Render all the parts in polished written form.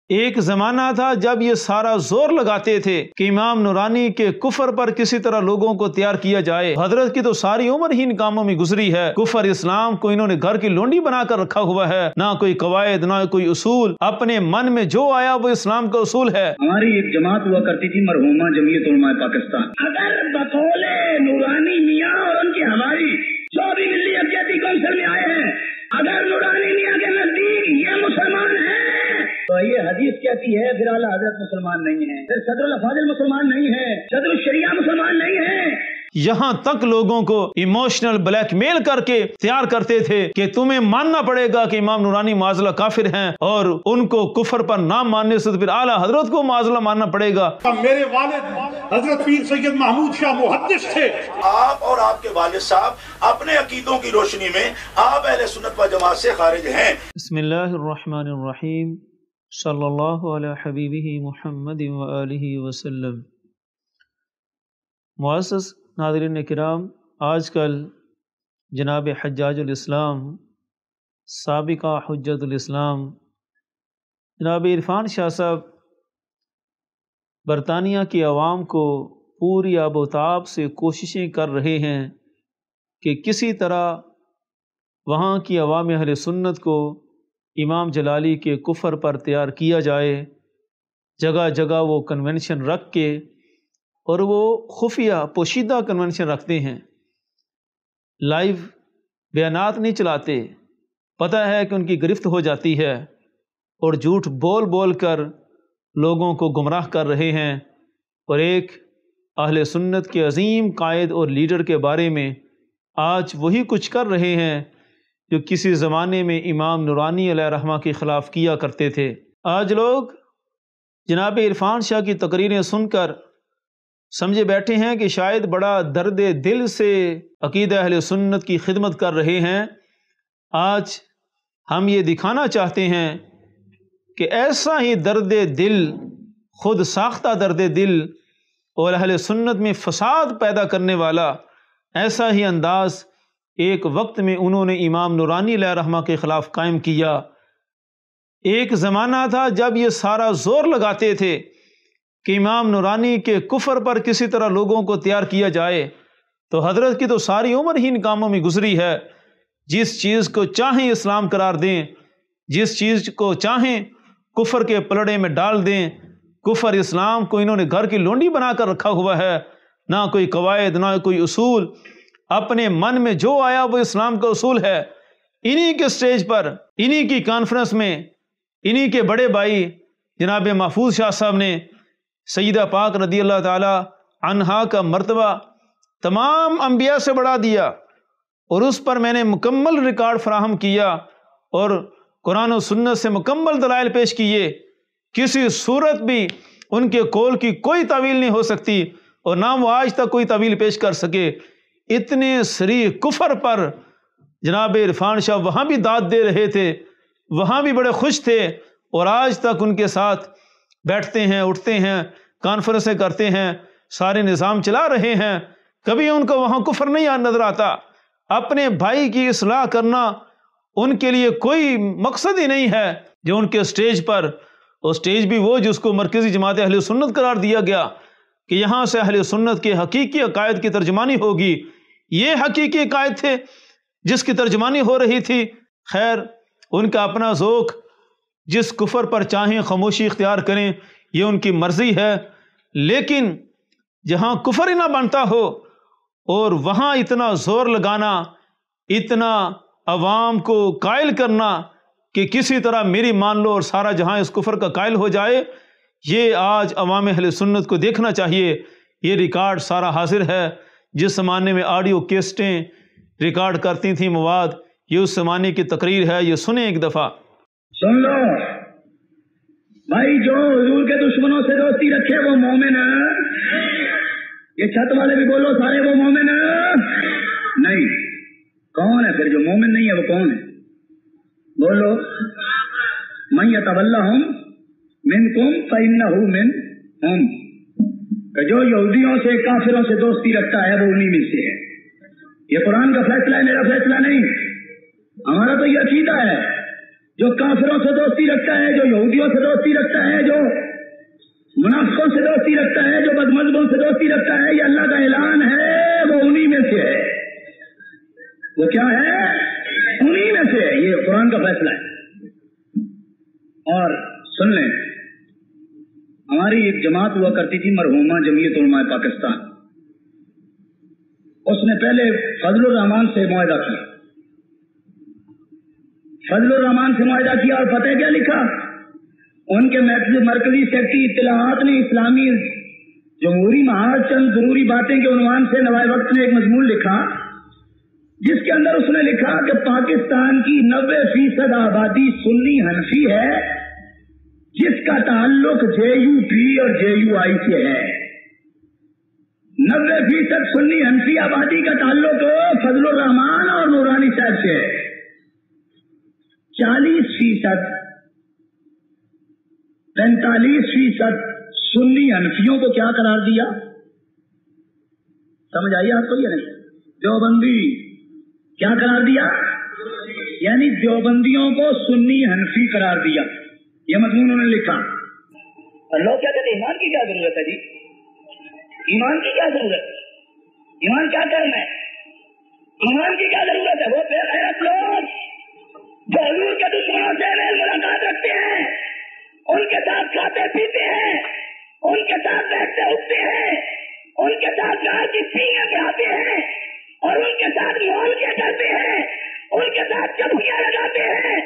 ایک زمانہ تھا جب یہ سارا زور لگاتے تھے کہ امام نورانی کے کفر پر کسی طرح لوگوں کو تیار کیا جائے۔ حضرت کی تو ساری عمر ہی ان کاموں میں گزری ہے۔ کفر اسلام کو انہوں نے گھر کی لونڈی بنا کر رکھا ہوا ہے، نہ کوئی قواعد نہ کوئی اصول، اپنے من میں جو آیا وہ اسلام کا اصول ہے۔ ہماری ایک جماعت ہوا کرتی تھی مرحومہ جمعیت علماء پاکستان، اگر بقول نورانی میاں اور ان کی ہماری جو بھی ملی ابجدی کونسل میں آئے ہیں، اگر نورانی میاں کے نزدیک یہ مسلمان ہیں تو یہ حدیث کہتی ہے پھر اعلیٰ حضرت مسلمان نہیں ہے، پھر صدر الافاضل مسلمان نہیں ہے، صدر الشریعہ مسلمان نہیں ہے۔ یہاں تک لوگوں کو ایموشنل بلیک میل کر کے تیار کرتے تھے کہ تمہیں ماننا پڑے گا کہ امام نورانی معاذ کافر ہیں، اور ان کو کفر پر نہ ماننے سے پھر اعلیٰ حضرت کو معاذ ماننا پڑے گا۔ میرے والد حضرت پیر سید محمود شاہ محدث تھے۔ آپ اور آپ کے والد صاحب اپنے عقیدوں کی روشنی میں آپ اہل سنت و جماعت سے خارج ہیں۔ بسم اللہ الرحمن الرحیم، صلی اللہ علی حبیبہ محمد وآلہ وسلم۔ معزز ناظرین کرام، آج کل جناب حجاج الاسلام، سابقہ حجت الاسلام، جناب عرفان شاہ صاحب برطانیہ کی عوام کو پوری آب و تاب سے کوششیں کر رہے ہیں کہ کسی طرح وہاں کی عوام اہل سنت کو امام جلالی کے کفر پر تیار کیا جائے۔ جگہ جگہ وہ کنونشن رکھ کے، اور وہ خفیہ پوشیدہ کنونشن رکھتے ہیں، لائیو بیانات نہیں چلاتے، پتہ ہے کہ ان کی گرفت ہو جاتی ہے، اور جھوٹ بول بول کر لوگوں کو گمراہ کر رہے ہیں، اور ایک اہل سنت کے عظیم قائد اور لیڈر کے بارے میں آج وہی کچھ کر رہے ہیں جو کسی زمانے میں امام نورانی علیہ رحمہ کے خلاف کیا کرتے تھے۔ آج لوگ جناب عرفان شاہ کی تقریریں سن کر سمجھے بیٹھے ہیں کہ شاید بڑا درد دل سے عقیدہ اہل سنت کی خدمت کر رہے ہیں۔ آج ہم یہ دکھانا چاہتے ہیں کہ ایسا ہی درد دل، خود ساختہ درد دل اور اہل سنت میں فساد پیدا کرنے والا ایسا ہی انداز ایک وقت میں انہوں نے امام نورانی علیہ رحمہ کے خلاف قائم کیا۔ ایک زمانہ تھا جب یہ سارا زور لگاتے تھے کہ امام نورانی کے کفر پر کسی طرح لوگوں کو تیار کیا جائے، تو حضرت کی تو ساری عمر ہی ان کاموں میں گزری ہے۔ جس چیز کو چاہیں اسلام قرار دیں، جس چیز کو چاہیں کفر کے پلڑے میں ڈال دیں۔ کفر اسلام کو انہوں نے گھر کی لونڈی بنا کر رکھا ہوا ہے، نہ کوئی قواعد نہ کوئی اصول، اپنے من میں جو آیا وہ اسلام کا اصول ہے۔ انہی کے سٹیج پر، انہی کی کانفرنس میں، انہی کے بڑے بھائی جناب محفوظ شاہ صاحب نے سیدہ پاک رضی اللہ تعالی عنہا کا مرتبہ تمام انبیاء سے بڑھا دیا، اور اس پر میں نے مکمل ریکارڈ فراہم کیا اور قرآن و سنت سے مکمل دلائل پیش کیے۔ کسی صورت بھی ان کے قول کی کوئی تعویل نہیں ہو سکتی، اور نہ وہ آج تک کوئی تعویل پیش کر سکے۔ اتنے صریح کفر پر جناب عرفان شاہ وہاں بھی داد دے رہے تھے، وہاں بھی بڑے خوش تھے، اور آج تک ان کے ساتھ بیٹھتے ہیں، اٹھتے ہیں، کانفرنسیں کرتے ہیں، سارے نظام چلا رہے ہیں۔ کبھی ان کو وہاں کفر نہیں نظر آتا۔ اپنے بھائی کی اصلاح کرنا ان کے لیے کوئی مقصد ہی نہیں ہے۔ جو ان کے سٹیج پر، اور سٹیج بھی وہ جس کو مرکزی جماعت اہل سنت قرار دیا گیا کہ یہاں سے اہل سنت کے حقیقی عقائد کی ترجمانی ہوگی، یہ حقیقی عقائد تھے جس کی ترجمانی ہو رہی تھی۔ خیر، ان کا اپنا ذوق، جس کفر پر چاہیں خاموشی اختیار کریں، یہ ان کی مرضی ہے، لیکن جہاں کفر ہی نہ بنتا ہو اور وہاں اتنا زور لگانا، اتنا عوام کو قائل کرنا کہ کسی طرح میری مان لو اور سارا جہاں اس کفر کا قائل ہو جائے، یہ آج عوام اہل سنت کو دیکھنا چاہیے۔ یہ ریکارڈ سارا حاضر ہے۔ جس زمانے میں آڈیو کیسٹیں ریکارڈ کرتی تھیں مواد، یہ اس زمانے کی تقریر ہے، یہ سنیں ایک دفعہ۔ سن لو بھائی، جو حضور کے دشمنوں سے دوستی رکھے وہ مومن ہے؟ یہ چھت والے بھی بولو، سارے وہ مومن ہے؟ نہیں۔ کون ہے پھر جو مومن نہیں ہے؟ وہ کون ہے؟ بولو۔ من یتولہم منکم فإنہ منہم، کہ جو یہودیوں سے، کافروں سے دوستی رکھتا ہے وہ انہی میں سے ہے۔ یہ قرآن کا فیصلہ ہے، میرا فیصلہ نہیں۔ ہمارا تو یہ عقیدہ ہے جو کافروں سے دوستی رکھتا ہے، جو یہودیوں سے دوستی رکھتا ہے، جو منافقوں سے دوستی رکھتا ہے، جو بدمزگوں سے دوستی رکھتا ہے، یہ اللہ کا اعلان ہے، وہ انہی میں سے ہے۔ وہ کیا ہے؟ انہی میں سے ہے، یہ قرآن کا فیصلہ ہے۔ اور سن لیں، ہماری ایک جماعت ہوا کرتی تھی مرحومہ جمعیت علماء پاکستان، اس نے پہلے فضل الرحمان سے معاہدہ کیا، فضل الرحمان سے معاہدہ کیا اور پتہ کیا لکھا؟ ان کے مرکزی سیکرٹری اطلاعات نے اسلامی جمہوری محاذ چند ضروری باتیں کے عنوان سے نوائے وقت نے ایک مضمون لکھا، جس کے اندر اس نے لکھا کہ پاکستان کی 90% آبادی سنی حنفی ہے، جس کا تعلق JUP اور JUI سے ہے۔ 90% سنی حنفی آبادی کا تعلق فضل الرحمان اور نورانی صاحب سے ہے۔ 40% 45% سنی حنفیوں کو کیا قرار دیا؟ سمجھ آئیے آپ کو یا نہیں؟ دیوبندی کیا قرار دیا؟ یعنی دیوبندیوں کو سنی حنفی قرار دیا۔ یہ مضمون انہوں نے لکھا۔ اور لوگ کیا کہتے ہیں ایمان کی کیا ضرورت ہے؟ جی ایمان کی کیا ضرورت ہے؟ ایمان کیا کرنا ہے؟ ایمان کی کیا ضرورت ہے؟ وہ بے غیرت لوگ جو حضور کے دشمنوں سے ملاقات رکھتے ہیں، ان کے ساتھ کھاتے پیتے ہیں، ان کے ساتھ بیٹھتے اٹھتے ہیں، ان کے ساتھ گار کی سینگیں بڑھاتے ہیں اور ان کے ساتھ معاملے کرتے ہیں، ان کے ساتھ چپکیاں لگاتے ہیں،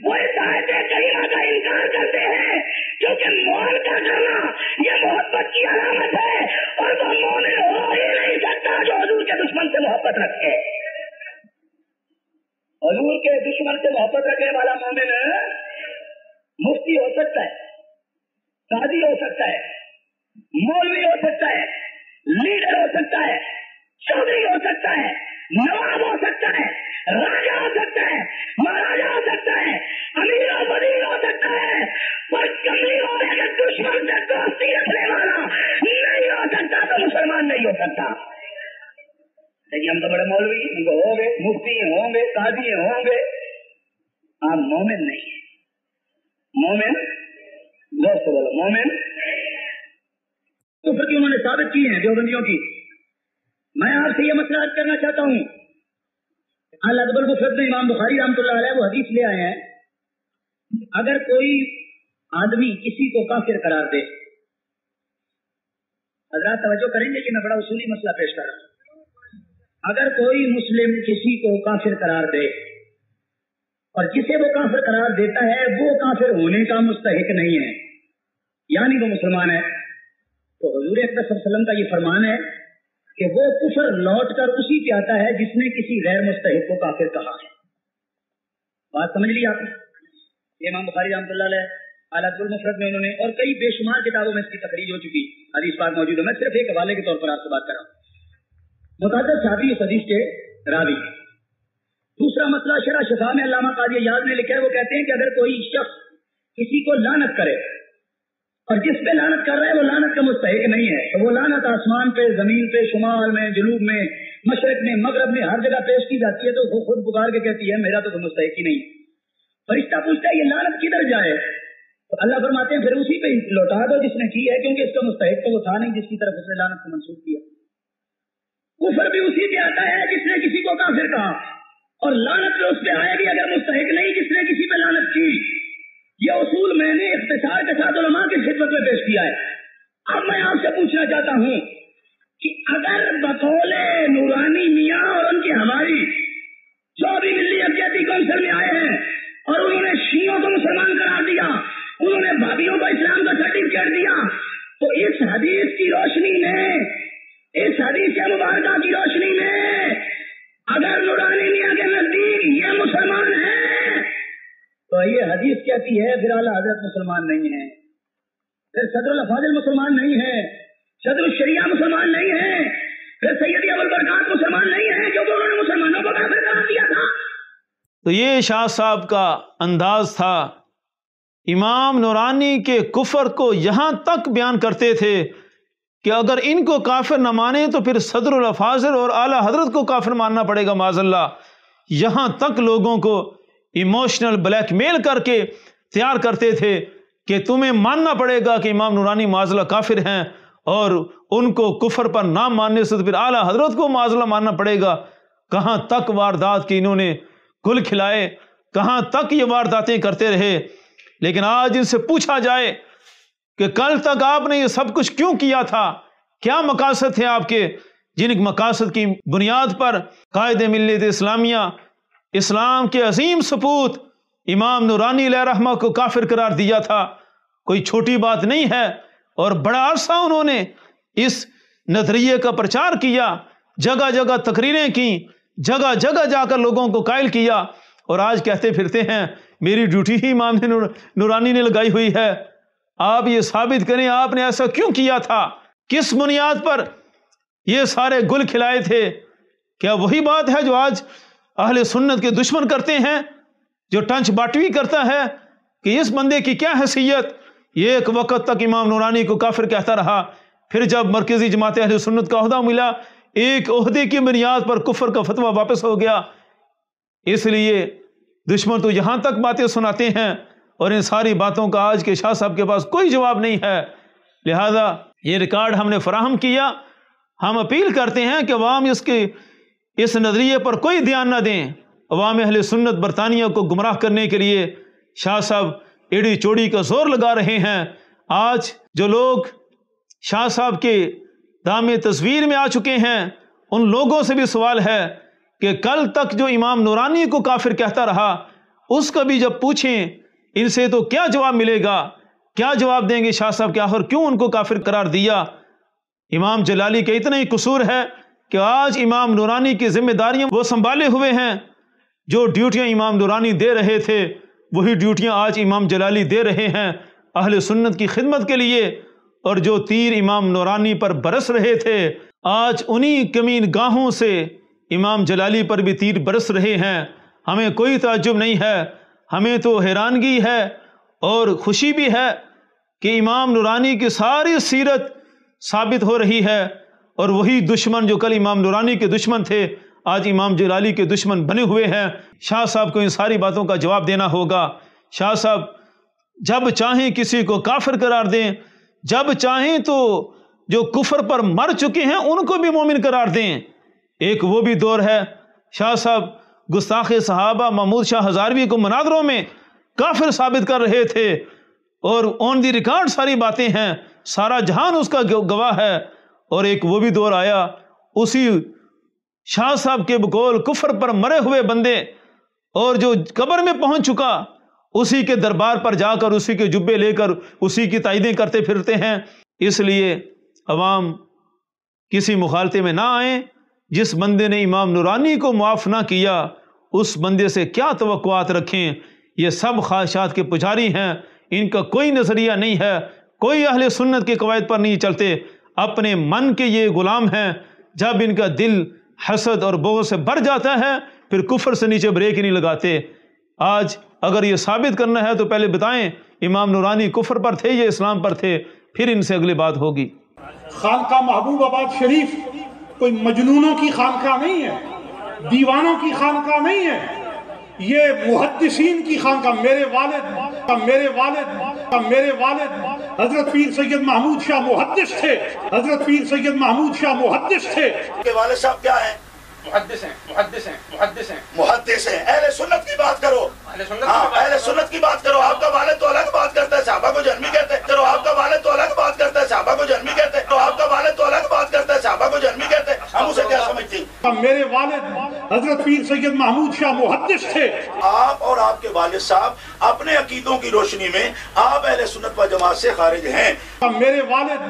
وہ اس آیت کریمہ کا انکار کرتے ہیں، کیونکہ معاملہ کرنا یہ محبت کی علامت ہے، اور وہ مومن ہو ہی نہیں سکتا جو حضور کے دشمن سے محبت رکھے۔ حضور کے دشمن سے محبت رکھنے والا مومن مفتی ہو سکتا ہے، قاضی ہو سکتا ہے، مولوی ہو سکتا ہے، لیڈر ہو سکتا ہے، چودھری ہو سکتا ہے، نواب ہو سکتا ہے، راجا ہو سکتا ہے، مہاراجا ہو سکتا ہے، امیر و وزیر ہو سکتا ہے، پر کملی والے کے دشمن سے دوستی رکھنے والا نہیں ہو سکتا تو مسلمان نہیں ہو سکتا۔ لیکن ہم تو بڑے مولوی ہوں گے، مفتی ہوں گے، قاضی ہوں گے، آپ مومن نہیں ہیں۔ مومن دوست بولو مومن کفر کی انہوں نے ثابت کی ہیں دیوبندیوں کی۔ میں آپ سے یہ مسئلہ عرض کرنا چاہتا ہوں، الادب المفرد میں امام بخاری رحمۃ اللہ علیہ وہ حدیث لے آئے ہیں، اگر کوئی آدمی کسی کو کافر قرار دے، حضرات توجہ کریں گے کہ میں بڑا اصولی مسئلہ پیش کر رہا ہوں، اگر کوئی مسلم کسی کو کافر قرار دے اور جسے وہ کافر قرار دیتا ہے وہ کافر ہونے کا مستحق نہیں ہے، یعنی وہ مسلمان ہے، تو حضور اکرم صلی اللہ علیہ وسلم کا یہ فرمان ہے کہ وہ کفر لوٹ کر اسی پہ آتا ہے جس نے کسی غیر مستحق کو کافر کہا ہے۔ بات سمجھ لی آپ نے؟ امام بخاری رحمۃ اللہ علیہ الادب المفرد میں انہوں نے اور کئی بے شمار کتابوں میں اس کی تقریر ہو چکی، حدیث پاک موجود ہے، میں صرف ایک حوالے کے طور پر آپ سے بات کر رہا ہوں۔ متعدد صحابی اس حدیث کے راوی۔ دوسرا مسئلہ شرح شفا میں علامہ قاضی ایاز نے لکھا ہے، وہ کہتے ہیں کہ اگر کوئی شخص کسی کو لعنت کرے اور جس پہ لعنت کر رہا ہے وہ لعنت کا مستحق نہیں ہے، تو وہ لعنت آسمان پہ، زمین پہ، شمال میں، جنوب میں، مشرق میں، مغرب میں ہر جگہ پیش کی جاتی ہے، تو وہ خود پکار کے کہتی ہے میرا تو مستحق ہی نہیں۔ فرشتہ پوچھتا ہے یہ لعنت کدھر جائے؟ تو اللہ فرماتے ہیں پھر اسی پہ لوٹا دو جس نے کی ہے، کیونکہ اس کا مستحق تو وہ تھا نہیں جس کی طرف اس نے لعنت کو منسوخ کیا۔ کفر بھی اسی پہ آتا ہے جس نے کسی کو کافر کہا، اور لعنت پہ اس پہ آئے گی اگر مستحق نہیں جس نے کسی پہ لعنت کی۔ یہ اصول میں نے اختصار کے ساتھ علماء کی خدمت میں پیش کیا ہے۔ اب میں آپ سے پوچھنا چاہتا ہوں کہ اگر بقول نورانی میاں اور ان کے حواری جو بھی ملی یکجہتی کونسل میں آئے ہیں اور انہوں نے شیعوں کو مسلمان قرار دیا، انہوں نے بھابھیوں کو اسلام کا سرٹیفکیٹ دیا، تو اس حدیث کی روشنی میں، اس حدیث مبارکہ کی روشنی میں اگر نورانی میاں کے نزدیک یہ مسلمان ہے تو یہ حدیث کہتی ہے پھر اعلیٰ حضرت مسلمان نہیں ہے، پھر صدر الافاضل مسلمان نہیں ہے، صدر الشریعہ مسلمان نہیں ہے، پھر سیدی ابوالبرکات مسلمان نہیں ہے، کیونکہ انہوں نے مسلمانوں کو کافر قرار دیا تھا۔ تو یہ شاہ صاحب کا انداز تھا، امام نورانی کے کفر کو یہاں تک بیان کرتے تھے کہ اگر ان کو کافر نہ مانے تو پھر صدر الافاضل اور اعلیٰ حضرت کو کافر ماننا پڑے گا معاذ اللہ۔ یہاں تک لوگوں کو ایموشنل بلیک میل کر کے تیار کرتے تھے کہ تمہیں ماننا پڑے گا کہ امام نورانی معاذ کافر ہیں، اور ان کو کفر پر نہ ماننے سے تو پھر اعلیٰ حضرت کو معاذ ماننا پڑے گا۔ کہاں تک واردات کی انہوں نے گل کھلائے، کہاں تک یہ وارداتیں کرتے رہے۔ لیکن آج ان سے پوچھا جائے کہ کل تک آپ نے یہ سب کچھ کیوں کیا تھا، کیا مقاصد تھے آپ کے، جن مقاصد کی بنیاد پر قائد ملت اسلامیہ، اسلام کے عظیم سپوت امام نورانی علیہ رحمہ کو کافر قرار دیا تھا، کوئی چھوٹی بات نہیں ہے۔ اور بڑا عرصہ انہوں نے اس نظریے کا پرچار کیا، جگہ جگہ تقریریں کی، جگہ جگہ جا کر لوگوں کو قائل کیا، اور آج کہتے پھرتے ہیں میری ڈیوٹی ہی امام نورانی نے لگائی ہوئی ہے۔ آپ یہ ثابت کریں آپ نے ایسا کیوں کیا تھا، کس بنیاد پر یہ سارے گل کھلائے تھے؟ کیا وہی بات ہے جو آج اہل سنت کے دشمن کرتے ہیں، جو ٹنچ باٹوی کرتا ہے کہ اس بندے کی کیا حیثیت؟ یہ ایک وقت تک امام نورانی کو کافر کہتا رہا، پھر جب مرکزی جماعت اہل سنت کا عہدہ ملا، ایک عہدے کی بنیاد پر کفر کا فتویٰ واپس ہو گیا۔ اس لیے دشمن تو یہاں تک باتیں سناتے ہیں، اور ان ساری باتوں کا آج کے شاہ صاحب کے پاس کوئی جواب نہیں ہے۔ لہذا یہ ریکارڈ ہم نے فراہم کیا، ہم اپیل کرتے ہیں کہ عوام اس نظریے پر کوئی دھیان نہ دیں۔ عوام اہل سنت برطانیہ کو گمراہ کرنے کے لیے شاہ صاحب ایڑی چوڑی کا زور لگا رہے ہیں۔ آج جو لوگ شاہ صاحب کے دام تصویر میں آ چکے ہیں، ان لوگوں سے بھی سوال ہے کہ کل تک جو امام نورانی کو کافر کہتا رہا، اس کا بھی جب پوچھیں ان سے تو کیا جواب ملے گا؟ کیا جواب دیں گے شاہ صاحب کہ آخر کیوں ان کو کافر قرار دیا؟ امام جلالی کا اتنا ہی قصور ہے کہ آج امام نورانی کی ذمہ داریاں وہ سنبھالے ہوئے ہیں، جو ڈیوٹیاں امام نورانی دے رہے تھے وہی ڈیوٹیاں آج امام جلالی دے رہے ہیں اہل سنت کی خدمت کے لیے، اور جو تیر امام نورانی پر برس رہے تھے آج انہی کمین گاہوں سے امام جلالی پر بھی تیر برس رہے ہیں۔ ہمیں کوئی تعجب نہیں ہے، ہمیں تو حیرانگی ہے اور خوشی بھی ہے کہ امام نورانی کی ساری سیرت ثابت ہو رہی ہے، اور وہی دشمن جو کل امام نورانی کے دشمن تھے آج امام جلالی کے دشمن بنے ہوئے ہیں۔ شاہ صاحب کو ان ساری باتوں کا جواب دینا ہوگا۔ شاہ صاحب جب چاہیں کسی کو کافر قرار دیں، جب چاہیں تو جو کفر پر مر چکے ہیں ان کو بھی مومن قرار دیں۔ ایک وہ بھی دور ہے، شاہ صاحب گستاخ صحابہ محمود شاہ ہزاروی کو مناظروں میں کافر ثابت کر رہے تھے، اور آن دی ریکارڈ ساری باتیں ہیں، سارا جہان اس کا گواہ ہے۔ اور ایک وہ بھی دور آیا، اسی شاہ صاحب کے بقول کفر پر مرے ہوئے بندے اور جو قبر میں پہنچ چکا اسی کے دربار پر جا کر اسی کے جبے لے کر اسی کی تائیدیں کرتے پھرتے ہیں۔ اس لیے عوام کسی مخالطے میں نہ آئیں۔ جس بندے نے امام نورانی کو معاف نہ کیا اس بندے سے کیا توقعات رکھیں؟ یہ سب خواہشات کے پجاری ہیں، ان کا کوئی نظریہ نہیں ہے، کوئی اہل سنت کے قواعد پر نہیں چلتے، اپنے من کے یہ غلام ہیں۔ جب ان کا دل حسد اور بغض سے بھر جاتا ہے پھر کفر سے نیچے بریک ہی نہیں لگاتے۔ آج اگر یہ ثابت کرنا ہے تو پہلے بتائیں امام نورانی کفر پر تھے یا اسلام پر تھے، پھر ان سے اگلی بات ہوگی۔ خانقاہ محبوب آباد شریف کوئی مجنونوں کی خانقاہ نہیں ہے، دیوانوں کی خانقاہ نہیں ہے، یہ محدثین کی خانقاہ۔ میرے والد حضرت پیر سید محمود شاہ محدث تھے، حضرت پیر سید محمود شاہ محدث تھے۔ کے والد صاحب کیا ہیں؟ محدث ہیں۔ محدث ہیں۔ اہل سنت کی بات کرو، ہاں اہل سنت کی بات کرو۔ آپ کا والد تو الگ بات کرتا ہے، صحابہ کو جہنمی کہتے ہیں۔ چلو آپ کا والد تو الگ بات کرتا ہے، صحابہ کو جہنمی کہتے ہیں۔ تو آپ کا والد تو الگ بات کرتا ہے، صحابہ کو جہنمی کہتے ہیں۔ ہم اسے کیا سمجھتے ہیں؟ میرے والد حضرت پیر سید محمود شاہ محدث تھے۔ آپ اور آپ کے والد صاحب اپنے عقیدوں کی روشنی میں آپ اہل سنت و جماعت سے خارج ہیں۔ میرے والد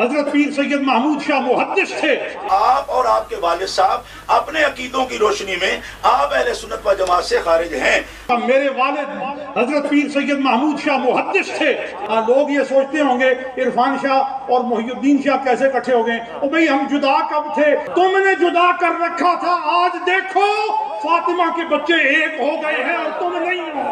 حضرت پیر سید محمود شاہ محدث تھے۔ آپ اور آپ کے والد صاحب اپنے عقیدوں کی روشنی میں آپ اہل سنت و جماعت سے خارج ہیں۔ میرے والد حضرت پیر سید محمود شاہ محدث تھے۔ لوگ یہ سوچتے ہوں گے عرفان شاہ اور محی الدین شاہ کیسے اکٹھے ہو گئے؟ او بھئی ہم جدا کب تھے؟ تم نے جدا کر رکھا تھا، آج دیکھو فاطمہ کے بچے ایک ہو گئے ہیں اور تم نہیں ہو۔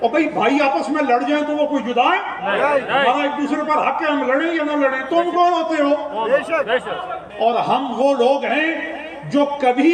او بھئی بھائی آپس میں لڑ جائیں تو وہ کوئی جدا ہے؟ ہمارا ایک دوسرے پر حق ہے، ہم لڑیں یا نہ لڑیں۔ تم کون ہوتے ہو؟ اور ہم وہ لوگ ہیں جو کبھی